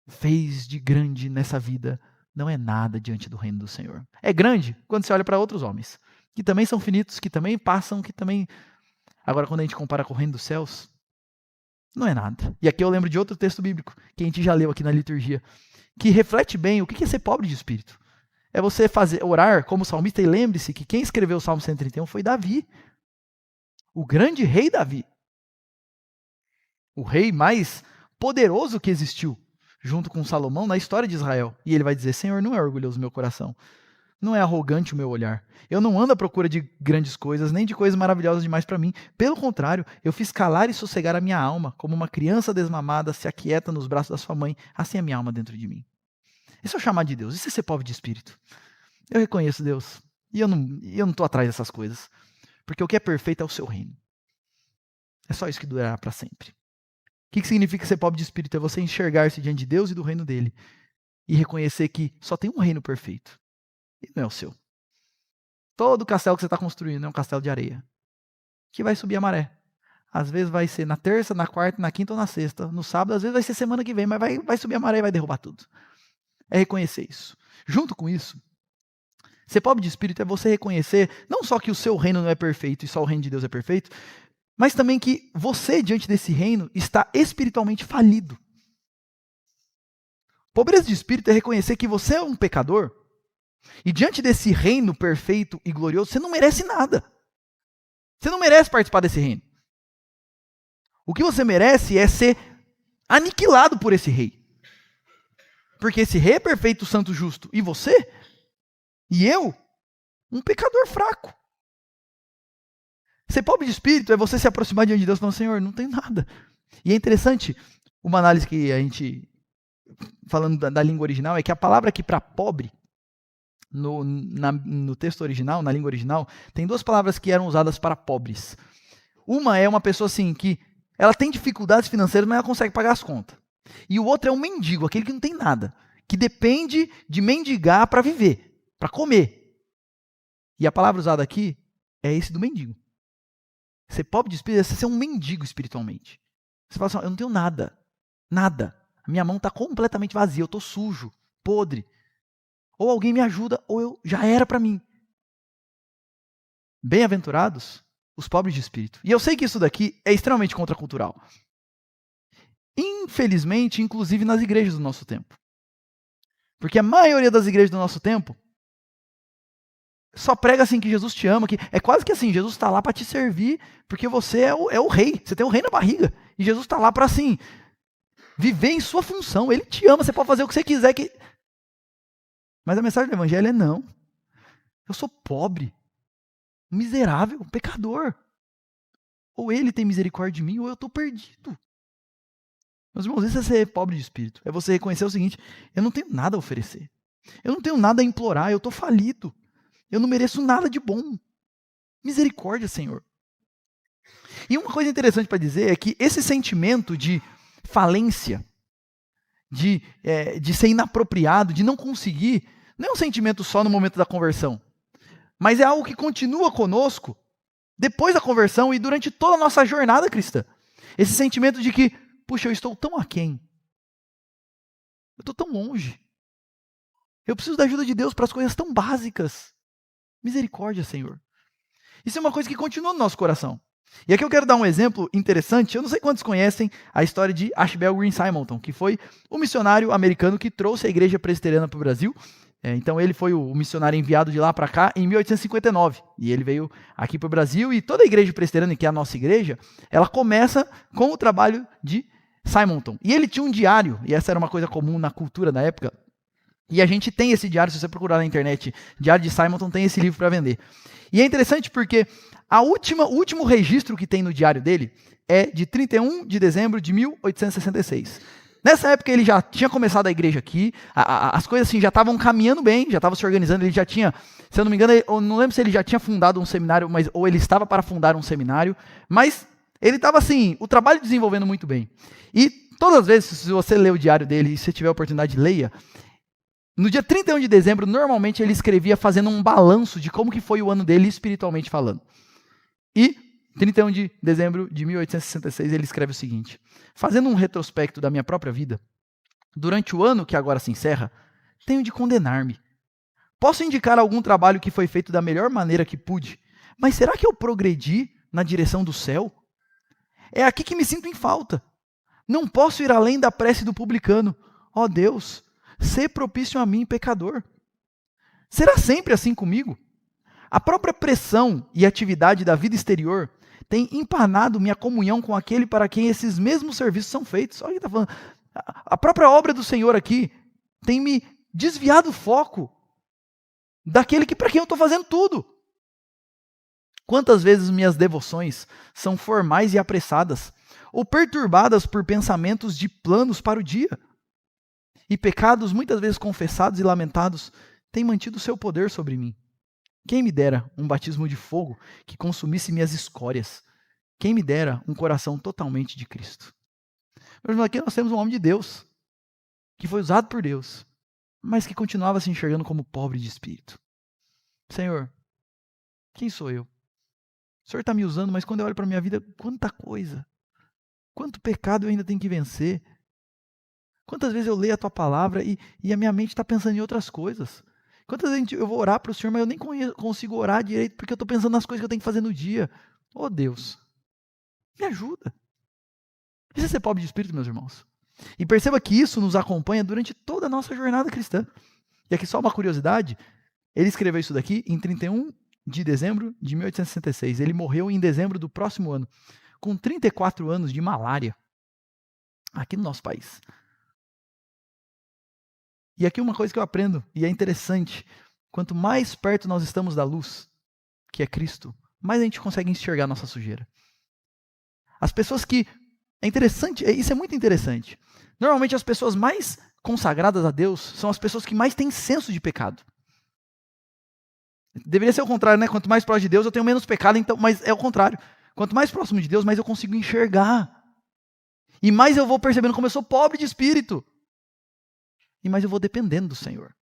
[SPEAKER 1] fez de grande nessa vida não é nada diante do reino do Senhor. É grande quando você olha para outros homens, que também são finitos, que também passam, que também... Agora, quando a gente compara com o reino dos céus, não é nada. E aqui eu lembro de outro texto bíblico, que a gente já leu aqui na liturgia, que reflete bem o que é ser pobre de espírito. É você orar como salmista, e lembre-se que quem escreveu o Salmo 131 foi Davi, o grande rei Davi. O rei mais poderoso que existiu, junto com Salomão, na história de Israel. E ele vai dizer: Senhor, não é orgulhoso o meu coração, não é arrogante o meu olhar. Eu não ando à procura de grandes coisas, nem de coisas maravilhosas demais para mim. Pelo contrário, eu fiz calar e sossegar a minha alma, como uma criança desmamada se aquieta nos braços da sua mãe, assim a minha alma dentro de mim. Isso é o chamar de Deus, isso é ser pobre de espírito. Eu reconheço Deus, e eu não estou atrás dessas coisas, porque o que é perfeito é o seu reino. É só isso que durará para sempre. O que significa ser pobre de espírito? É você enxergar-se diante de Deus e do reino dele e reconhecer que só tem um reino perfeito e não é o seu. Todo castelo que você está construindo é um castelo de areia que vai subir a maré. Às vezes vai ser na terça, na quarta, na quinta ou na sexta. No sábado, às vezes vai ser semana que vem, mas vai subir a maré e vai derrubar tudo. É reconhecer isso. Junto com isso, ser pobre de espírito é você reconhecer não só que o seu reino não é perfeito e só o reino de Deus é perfeito, mas também que você, diante desse reino, está espiritualmente falido. Pobreza de espírito é reconhecer que você é um pecador, e diante desse reino perfeito e glorioso, você não merece nada. Você não merece participar desse reino. O que você merece é ser aniquilado por esse rei. Porque esse rei é perfeito, santo, justo, e você, e eu, um pecador fraco. Ser pobre de espírito é você se aproximar diante de Deus e falar: Senhor, não tenho nada. E é interessante, uma análise que a gente, falando da língua original, é que a palavra aqui para pobre, no texto original, na língua original, tem 2 palavras que eram usadas para pobres. Uma é uma pessoa assim, que ela tem dificuldades financeiras, mas ela consegue pagar as contas. E o outro é um mendigo, aquele que não tem nada, que depende de mendigar para viver, para comer. E a palavra usada aqui é esse do mendigo. Ser pobre de espírito é ser um mendigo espiritualmente. Você fala assim: eu não tenho nada. Nada. A minha mão está completamente vazia, eu estou sujo, podre. Ou alguém me ajuda, ou eu já era para mim. Bem-aventurados os pobres de espírito. E eu sei que isso daqui é extremamente contracultural. Infelizmente, inclusive nas igrejas do nosso tempo. Porque a maioria das igrejas do nosso tempo só prega assim que Jesus te ama, que é quase que assim: Jesus está lá para te servir, porque você é o rei, você tem o rei na barriga, e Jesus está lá para assim, viver em sua função. Ele te ama, você pode fazer o que você quiser. Mas a mensagem do evangelho é não. Eu sou pobre, miserável, pecador. Ou ele tem misericórdia de mim, ou eu estou perdido. Meus irmãos, isso é ser pobre de espírito. É você reconhecer o seguinte: eu não tenho nada a oferecer. Eu não tenho nada a implorar, eu estou falido. Eu não mereço nada de bom. Misericórdia, Senhor. E uma coisa interessante para dizer é que esse sentimento de falência, de ser inapropriado, de não conseguir, não é um sentimento só no momento da conversão, mas é algo que continua conosco depois da conversão e durante toda a nossa jornada cristã. Esse sentimento de que, puxa, eu estou tão aquém. Eu estou tão longe. Eu preciso da ajuda de Deus para as coisas tão básicas. Misericórdia, Senhor. Isso é uma coisa que continua no nosso coração. E aqui eu quero dar um exemplo interessante. Eu não sei quantos conhecem a história de Ashbel Green Simonton, que foi o missionário americano que trouxe a igreja presbiteriana para o Brasil. Então ele foi o missionário enviado de lá para cá em 1859. E ele veio aqui para o Brasil e toda a igreja presbiteriana, que é a nossa igreja, ela começa com o trabalho de Simonton. E ele tinha um diário, e essa era uma coisa comum na cultura da época. E a gente tem esse diário, se você procurar na internet, Diário de Simonton, tem esse livro para vender. E é interessante porque o último registro que tem no diário dele é de 31 de dezembro de 1866. Nessa época ele já tinha começado a igreja aqui, as coisas assim, já estavam caminhando bem, já estava se organizando, ele já tinha, se eu não me engano, eu não lembro se ele já tinha fundado um seminário, ou ele estava para fundar um seminário, mas ele estava assim, o trabalho desenvolvendo muito bem. E todas as vezes, se você ler o diário dele, e se tiver a oportunidade, leia. No dia 31 de dezembro, normalmente ele escrevia fazendo um balanço de como que foi o ano dele espiritualmente falando. E 31 de dezembro de 1866 ele escreve o seguinte: fazendo um retrospecto da minha própria vida, durante o ano que agora se encerra, tenho de condenar-me. Posso indicar algum trabalho que foi feito da melhor maneira que pude, mas será que eu progredi na direção do céu? É aqui que me sinto em falta. Não posso ir além da prece do publicano. Ó Deus, sê propício a mim, pecador. Será sempre assim comigo? A própria pressão e atividade da vida exterior tem empanado minha comunhão com aquele para quem esses mesmos serviços são feitos. Olha o que está falando. A própria obra do Senhor aqui tem me desviado o foco daquele para quem eu estou fazendo tudo. Quantas vezes minhas devoções são formais e apressadas, ou perturbadas por pensamentos de planos para o dia? E pecados muitas vezes confessados e lamentados têm mantido seu poder sobre mim. Quem me dera um batismo de fogo que consumisse minhas escórias? Quem me dera um coração totalmente de Cristo? Meus irmãos, aqui nós temos um homem de Deus, que foi usado por Deus, mas que continuava se enxergando como pobre de espírito. Senhor, quem sou eu? O Senhor está me usando, mas quando eu olho para a minha vida, quanta coisa, quanto pecado eu ainda tenho que vencer. Quantas vezes eu leio a tua palavra e a minha mente está pensando em outras coisas. Quantas vezes eu vou orar para o Senhor, mas eu nem consigo orar direito porque eu estou pensando nas coisas que eu tenho que fazer no dia. Oh Deus, me ajuda. Isso é ser pobre de espírito, meus irmãos. E perceba que isso nos acompanha durante toda a nossa jornada cristã. E aqui só uma curiosidade, ele escreveu isso daqui em 31 de dezembro de 1866. Ele morreu em dezembro do próximo ano, com 34 anos de malária, aqui no nosso país. E aqui uma coisa que eu aprendo, e é interessante, quanto mais perto nós estamos da luz, que é Cristo, mais a gente consegue enxergar a nossa sujeira. As pessoas que... É interessante, isso é muito interessante. Normalmente as pessoas mais consagradas a Deus são as pessoas que mais têm senso de pecado. Deveria ser o contrário, né? Quanto mais próximo de Deus, eu tenho menos pecado, então, mas é o contrário. Quanto mais próximo de Deus, mais eu consigo enxergar. E mais eu vou percebendo como eu sou pobre de espírito. E mais eu vou dependendo do Senhor.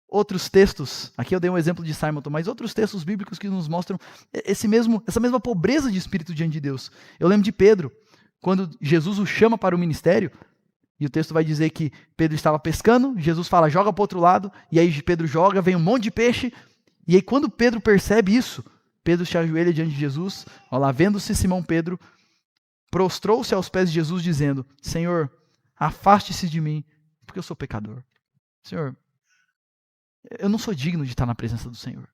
[SPEAKER 1] Outros textos, aqui eu dei um exemplo de Simonton, mas outros textos bíblicos que nos mostram essa mesma pobreza de espírito diante de Deus. Eu lembro de Pedro, quando Jesus o chama para o ministério, e o texto vai dizer que Pedro estava pescando, Jesus fala, joga para o outro lado, e aí Pedro joga, vem um monte de peixe, e aí quando Pedro percebe isso, Pedro se ajoelha diante de Jesus, olha lá, vendo-se Simão Pedro, prostrou-se aos pés de Jesus, dizendo, Senhor, afaste-se de mim, porque eu sou pecador. Senhor, eu não sou digno de estar na presença do Senhor.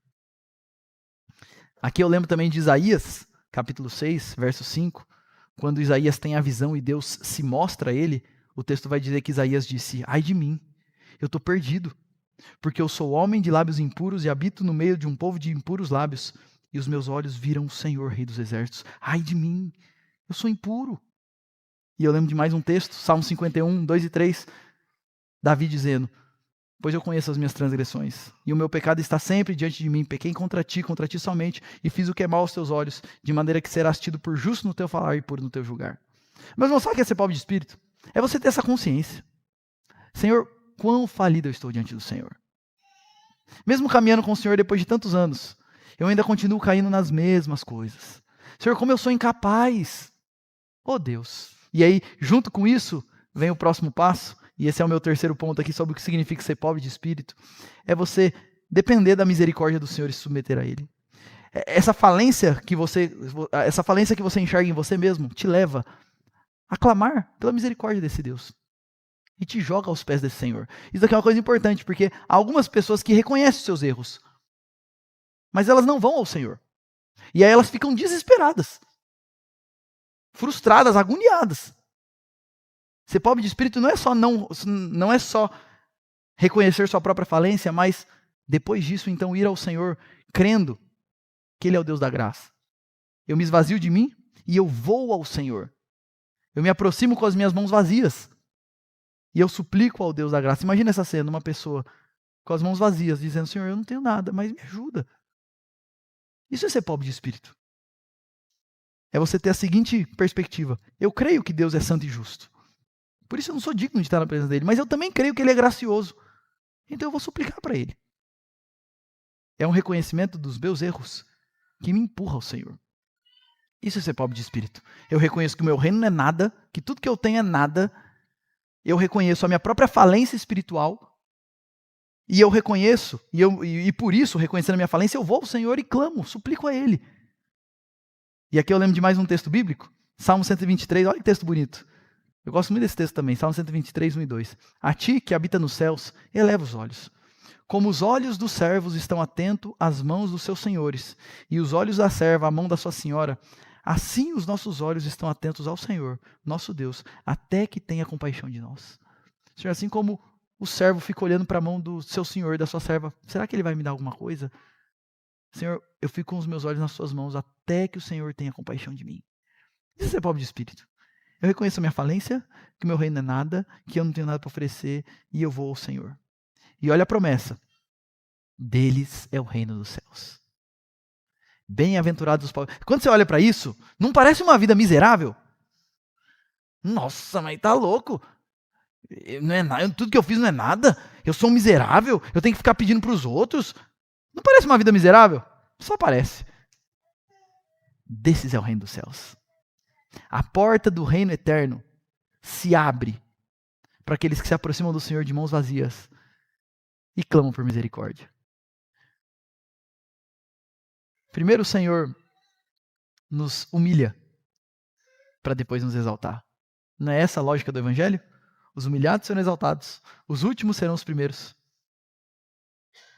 [SPEAKER 1] Aqui eu lembro também de Isaías, capítulo 6, verso 5, quando Isaías tem a visão e Deus se mostra a ele, o texto vai dizer que Isaías disse: ai de mim, eu estou perdido, porque eu sou homem de lábios impuros e habito no meio de um povo de impuros lábios, e os meus olhos viram o Senhor, Rei dos Exércitos. Ai de mim, eu sou impuro. E eu lembro de mais um texto, Salmo 51, 2 e 3, Davi dizendo: pois eu conheço as minhas transgressões, e o meu pecado está sempre diante de mim. Pequei contra ti somente, e fiz o que é mal aos teus olhos, de maneira que serás tido por justo no teu falar e puro no teu julgar. Mas não sabe o que é ser pobre de espírito? É você ter essa consciência. Senhor, quão falido eu estou diante do Senhor. Mesmo caminhando com o Senhor depois de tantos anos, eu ainda continuo caindo nas mesmas coisas. Senhor, como eu sou incapaz. Oh Deus. E aí, junto com isso, vem o próximo passo, e esse é o meu terceiro ponto aqui sobre o que significa ser pobre de espírito, é você depender da misericórdia do Senhor e se submeter a Ele. Essa falência que você enxerga em você mesmo te leva a clamar pela misericórdia desse Deus. E te joga aos pés desse Senhor. Isso aqui é uma coisa importante, porque há algumas pessoas que reconhecem os seus erros, mas elas não vão ao Senhor. E aí elas ficam desesperadas, frustradas, agoniadas. Ser pobre de espírito não é só reconhecer sua própria falência, mas depois disso, então, ir ao Senhor crendo que Ele é o Deus da graça. Eu me esvazio de mim e eu vou ao Senhor. Eu me aproximo com as minhas mãos vazias e eu suplico ao Deus da graça. Imagina essa cena, uma pessoa com as mãos vazias, dizendo: Senhor, eu não tenho nada, mas me ajuda. Isso é ser pobre de espírito. É você ter a seguinte perspectiva: eu creio que Deus é santo e justo. Por isso eu não sou digno de estar na presença dele, mas eu também creio que ele é gracioso. Então eu vou suplicar para ele. É um reconhecimento dos meus erros que me empurra ao Senhor. Isso é ser pobre de espírito. Eu reconheço que o meu reino não é nada, que tudo que eu tenho é nada. Eu reconheço a minha própria falência espiritual. E eu reconheço, e por isso, reconhecendo a minha falência, eu vou ao Senhor e clamo, suplico a Ele. E aqui eu lembro de mais um texto bíblico, Salmo 123, olha que texto bonito. Eu gosto muito desse texto também, Salmo 123, 1 e 2. A ti que habita nos céus, eleva os olhos. Como os olhos dos servos estão atentos às mãos dos seus senhores, e os olhos da serva à mão da sua senhora, assim os nossos olhos estão atentos ao Senhor, nosso Deus, até que tenha compaixão de nós. Senhor, assim como o servo fica olhando para a mão do seu senhor, da sua serva, será que ele vai me dar alguma coisa? Senhor, eu fico com os meus olhos nas suas mãos, até que o Senhor tenha compaixão de mim. Isso é pobre de espírito. Eu reconheço a minha falência, que o meu reino é nada, que eu não tenho nada para oferecer, e eu vou ao Senhor. E olha a promessa: deles é o reino dos céus. Bem-aventurados os pobres. Quando você olha para isso, não parece uma vida miserável? Nossa, mas tá louco. Não é nada, tudo que eu fiz não é nada. Eu sou um miserável, eu tenho que ficar pedindo para os outros. Não parece uma vida miserável? Só parece. Desses é o reino dos céus. A porta do reino eterno se abre para aqueles que se aproximam do Senhor de mãos vazias e clamam por misericórdia. Primeiro o Senhor nos humilha para depois nos exaltar. Não é essa a lógica do Evangelho? Os humilhados serão exaltados, os últimos serão os primeiros.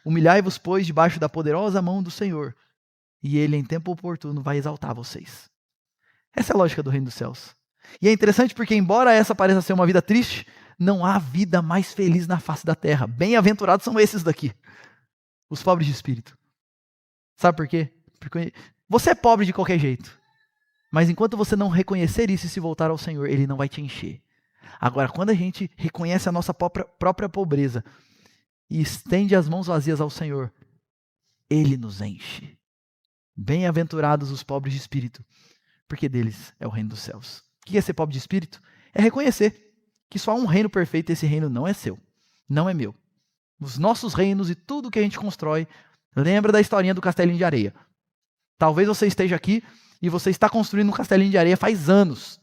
[SPEAKER 1] Humilhai-vos, pois, debaixo da poderosa mão do Senhor, e Ele em tempo oportuno vai exaltar vocês. Essa é a lógica do reino dos céus. E é interessante porque, embora essa pareça ser uma vida triste, não há vida mais feliz na face da terra. Bem-aventurados são esses daqui, os pobres de espírito. Sabe por quê? Porque você é pobre de qualquer jeito, mas enquanto você não reconhecer isso e se voltar ao Senhor, Ele não vai te encher. Agora, quando a gente reconhece a nossa própria pobreza e estende as mãos vazias ao Senhor, Ele nos enche. Bem-aventurados os pobres de espírito, porque deles é o reino dos céus. O que é ser pobre de espírito? É reconhecer que só há um reino perfeito e esse reino não é seu, não é meu. Os nossos reinos e tudo que a gente constrói, lembra da historinha do castelinho de areia. Talvez você esteja aqui e você está construindo um castelinho de areia faz anos.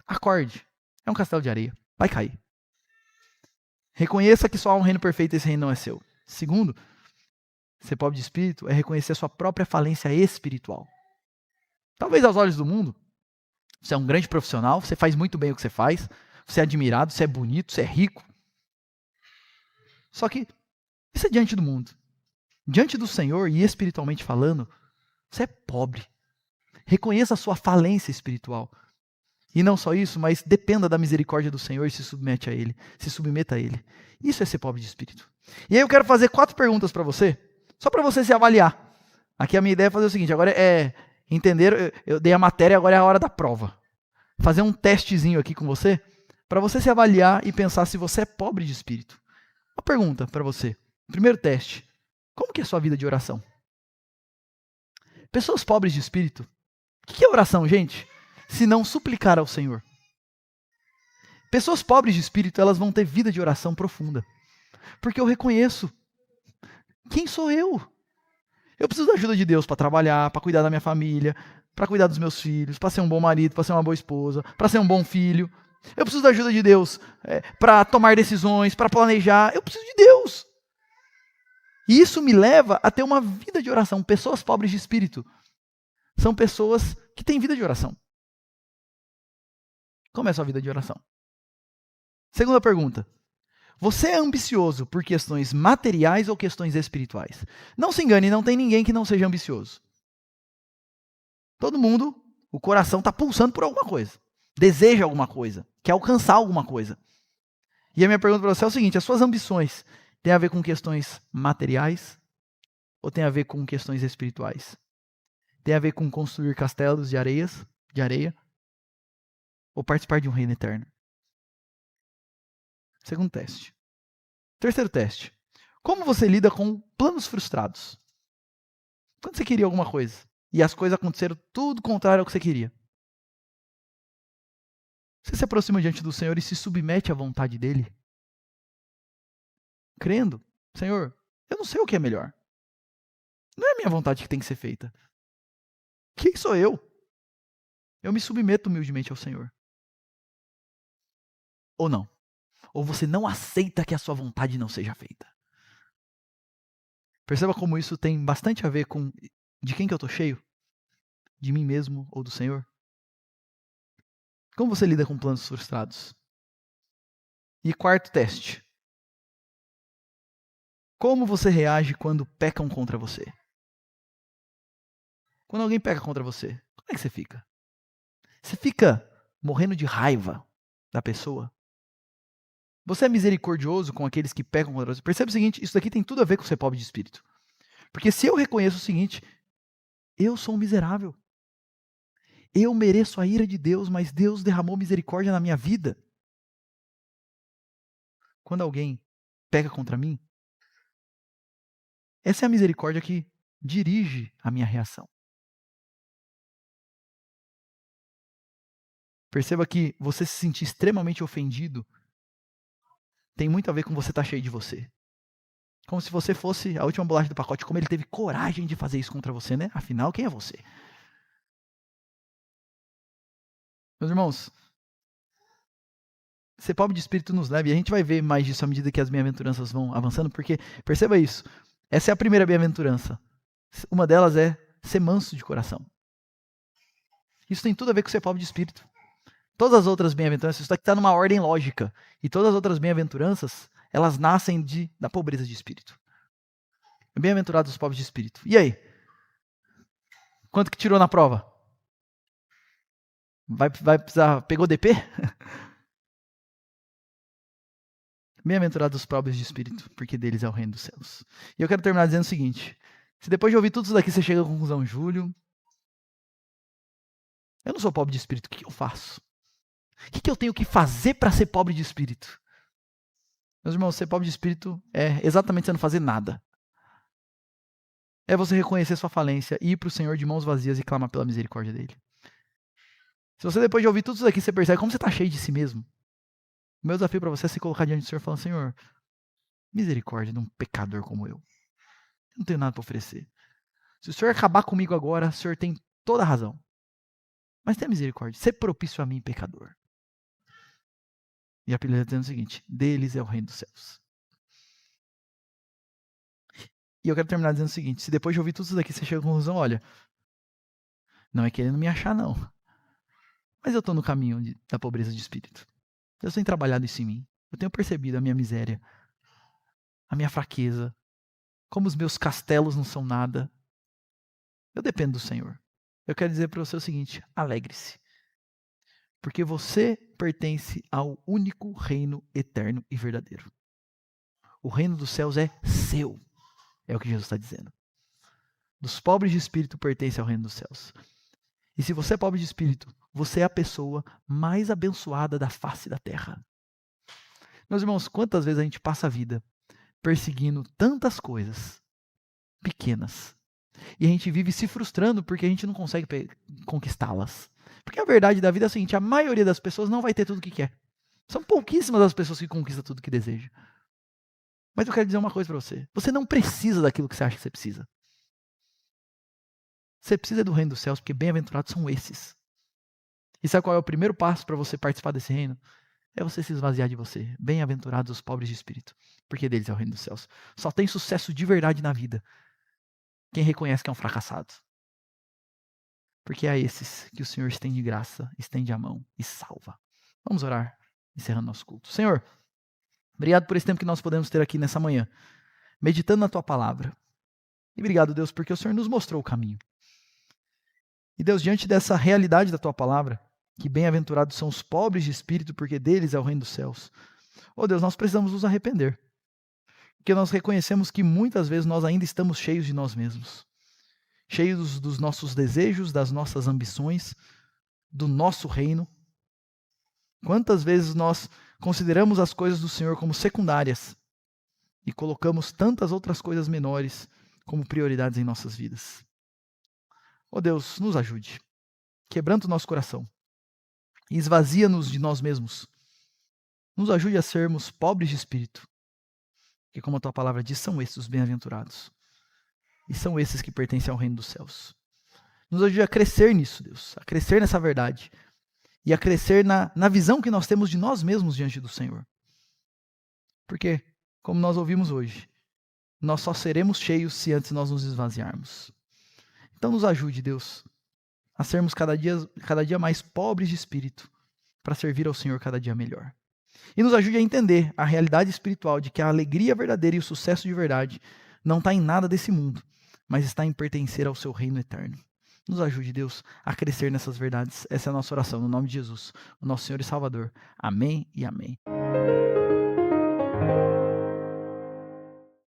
[SPEAKER 1] Acorde, é um castelo de areia, vai cair. Reconheça que só há um reino perfeito e esse reino não é seu. Segundo, ser pobre de espírito é reconhecer a sua própria falência espiritual. Talvez aos olhos do mundo, você é um grande profissional, você faz muito bem o que você faz, você é admirado, você é bonito, você é rico. Só que isso é diante do mundo. Diante do Senhor e espiritualmente falando, você é pobre. Reconheça a sua falência espiritual. E não só isso, mas dependa da misericórdia do Senhor e se submeta a Ele. Isso é ser pobre de espírito. E aí eu quero fazer 4 perguntas para você, só para você se avaliar. Aqui a minha ideia é fazer o seguinte, agora é entender, eu dei a matéria, agora é a hora da prova. Fazer um testezinho aqui com você, para você se avaliar e pensar se você é pobre de espírito. Uma pergunta para você. Primeiro teste. Como que é a sua vida de oração? Pessoas pobres de espírito. O que é oração, gente? Se não suplicar ao Senhor. Pessoas pobres de espírito, elas vão ter vida de oração profunda. Porque eu reconheço. Quem sou eu? Eu preciso da ajuda de Deus para trabalhar, para cuidar da minha família, para cuidar dos meus filhos, para ser um bom marido, para ser uma boa esposa, para ser um bom filho. Eu preciso da ajuda de Deus para tomar decisões, para planejar. Eu preciso de Deus. E isso me leva a ter uma vida de oração. Pessoas pobres de espírito são pessoas que têm vida de oração. Como é a sua vida de oração? Segunda pergunta. Você é ambicioso por questões materiais ou questões espirituais? Não se engane, não tem ninguém que não seja ambicioso. Todo mundo, o coração está pulsando por alguma coisa. Deseja alguma coisa. Quer alcançar alguma coisa. E a minha pergunta para você é o seguinte, as suas ambições têm a ver com questões materiais ou tem a ver com questões espirituais? Tem a ver com construir castelos de areia? Ou participar de um reino eterno? Segundo teste. Terceiro teste. Como você lida com planos frustrados? Quando você queria alguma coisa e as coisas aconteceram tudo contrário ao que você queria. Você se aproxima diante do Senhor e se submete à vontade dEle? Crendo, Senhor, eu não sei o que é melhor. Não é a minha vontade que tem que ser feita. Quem sou eu? Eu me submeto humildemente ao Senhor. Ou não? Ou você não aceita que a sua vontade não seja feita? Perceba como isso tem bastante a ver com de quem que eu estou cheio? De mim mesmo ou do Senhor? Como você lida com planos frustrados? E quarto teste. Como você reage quando pecam contra você? Quando alguém peca contra você, como é que você fica? Você fica morrendo de raiva da pessoa? Você é misericordioso com aqueles que pecam contra você? Percebe o seguinte, isso daqui tem tudo a ver com ser pobre de espírito. Porque se eu reconheço o seguinte, eu sou um miserável. Eu mereço a ira de Deus, mas Deus derramou misericórdia na minha vida. Quando alguém peca contra mim, essa é a misericórdia que dirige a minha reação. Perceba que você se sentir extremamente ofendido tem muito a ver com você estar cheio de você. Como se você fosse a última bolacha do pacote, como ele teve coragem de fazer isso contra você, né? Afinal, quem é você? Meus irmãos, ser pobre de espírito nos leva, e a gente vai ver mais disso à medida que as bem-aventuranças vão avançando, porque, perceba isso, essa é a primeira bem-aventurança. Uma delas é ser manso de coração. Isso tem tudo a ver com ser pobre de espírito. Todas as outras bem-aventuranças, isso aqui está numa ordem lógica, e todas as outras bem-aventuranças, elas nascem da pobreza de espírito. Bem-aventurados os pobres de espírito. E aí? Quanto que tirou na prova? Vai precisar... Pegou DP? Bem-aventurados os pobres de espírito, porque deles é o reino dos céus. E eu quero terminar dizendo o seguinte. Se depois de ouvir tudo isso daqui você chega à conclusão, Júlio, eu não sou pobre de espírito, o que eu faço? O que eu tenho que fazer para ser pobre de espírito? Meus irmãos, ser pobre de espírito é exatamente você não fazer nada. É você reconhecer sua falência, ir para o Senhor de mãos vazias e clamar pela misericórdia dele. Se você depois de ouvir tudo isso daqui, você percebe como você está cheio de si mesmo. O meu desafio para você é se colocar diante do Senhor e falar, Senhor, misericórdia de um pecador como eu. Eu não tenho nada para oferecer. Se o Senhor acabar comigo agora, o Senhor tem toda a razão. Mas tenha misericórdia, ser propício a mim, pecador. E a Bíblia está dizendo o seguinte, deles é o reino dos céus. E eu quero terminar dizendo o seguinte, se depois de ouvir tudo isso daqui você chega à conclusão, olha, não é querendo me achar não, mas eu estou no caminho da pobreza de espírito. Deus tem trabalhado isso em mim. Eu tenho percebido a minha miséria, a minha fraqueza, como os meus castelos não são nada. Eu dependo do Senhor. eu quero dizer para você o seguinte: alegre-se. Porque você pertence ao único reino eterno e verdadeiro. O reino dos céus é seu, é o que Jesus está dizendo. Dos pobres de espírito pertence ao reino dos céus. E se você é pobre de espírito, você é a pessoa mais abençoada da face da terra. Meus irmãos, quantas vezes a gente passa a vida perseguindo tantas coisas pequenas e a gente vive se frustrando porque a gente não consegue conquistá-las. Porque a verdade da vida é a seguinte: a maioria das pessoas não vai ter tudo o que quer. São pouquíssimas as pessoas que conquistam tudo o que desejam. Mas eu quero dizer uma coisa para você: você não precisa daquilo que você acha que você precisa. Você precisa do reino dos céus, porque bem-aventurados são esses. E sabe qual é o primeiro passo para você participar desse reino? É você se esvaziar de você. Bem-aventurados os pobres de espírito, porque deles é o reino dos céus. Só tem sucesso de verdade na vida quem reconhece que é um fracassado. Porque é a esses que o Senhor estende graça, estende a mão e salva. Vamos orar, encerrando nosso culto. Senhor, obrigado por esse tempo que nós podemos ter aqui nessa manhã, meditando na Tua palavra. E obrigado, Deus, porque o Senhor nos mostrou o caminho. E Deus, diante dessa realidade da Tua palavra, que bem-aventurados são os pobres de espírito, porque deles é o reino dos céus. Oh Deus, nós precisamos nos arrepender. Porque nós reconhecemos que muitas vezes nós ainda estamos cheios de nós mesmos. Cheios dos nossos desejos, das nossas ambições, do nosso reino. Quantas vezes nós consideramos as coisas do Senhor como secundárias e colocamos tantas outras coisas menores como prioridades em nossas vidas. Oh Deus, nos ajude. Quebranta o nosso coração. E esvazia-nos de nós mesmos. Nos ajude a sermos pobres de espírito. Que, como a Tua palavra diz, são esses os bem-aventurados. E são esses que pertencem ao reino dos céus. Nos ajude a crescer nisso, Deus. A crescer nessa verdade. E a crescer na visão que nós temos de nós mesmos diante do Senhor. Porque, como nós ouvimos hoje, nós só seremos cheios se antes nós nos esvaziarmos. Então nos ajude, Deus, a sermos cada dia mais pobres de espírito, para servir ao Senhor cada dia melhor. E nos ajude a entender a realidade espiritual de que a alegria verdadeira e o sucesso de verdade não está em nada desse mundo, mas está em pertencer ao seu reino eterno. Nos ajude, Deus, a crescer nessas verdades. Essa é a nossa oração, no nome de Jesus, o nosso Senhor e Salvador. Amém e amém.